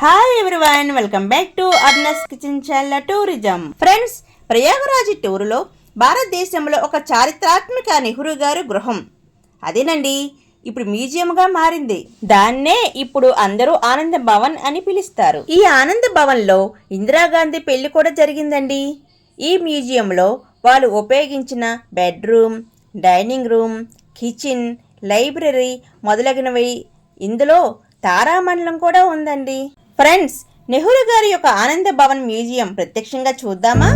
Hi everyone, welcome back to అర్నస్ kitchen channel tourism. Friends, Prayagraj టూరులో భారతదేశంలో ఒక చారిత్రాత్మక నెహ్రూ గారి గృహం అదేనండి ఇప్పుడు మ్యూజియంగా మారింది. దాన్నే ఇప్పుడు అందరూ ఆనంద భవన్ అని పిలుస్తారు. ఈ ఆనంద భవన్లో ఇందిరాగాంధీ పెళ్లి కూడా జరిగిందండి. ఈ మ్యూజియంలో వాళ్ళు ఉపయోగించిన bedroom, dining room, kitchen, library మొదలగినవి. ఇందులో తారామండలం కూడా ఉందండి. ఫ్రెండ్స్, నెహ్రూ గారి యొక్క ఆనంద భవన్ మ్యూజియం ప్రత్యక్షంగా చూద్దామా?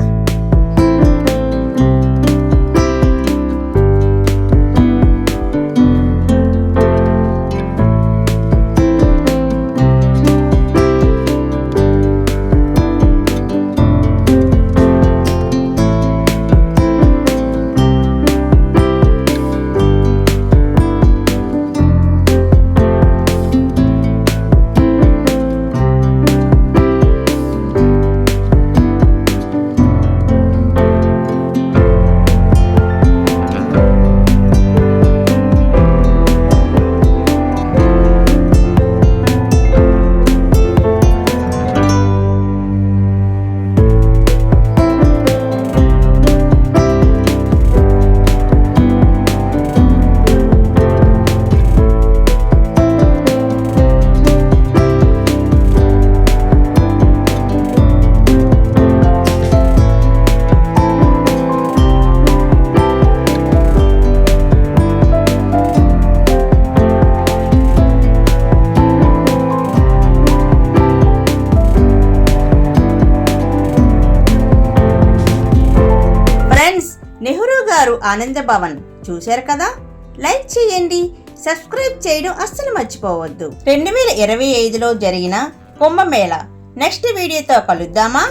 నెహ్రూ గారు ఆనంద భవన్ చూశారు కదా? లైక్ చేయండి, సబ్స్క్రైబ్ చేయడం అస్సలు మర్చిపోవద్దు. 2025లో జరిగిన కుంభమేళా నెక్స్ట్ వీడియోతో కలుద్దామా?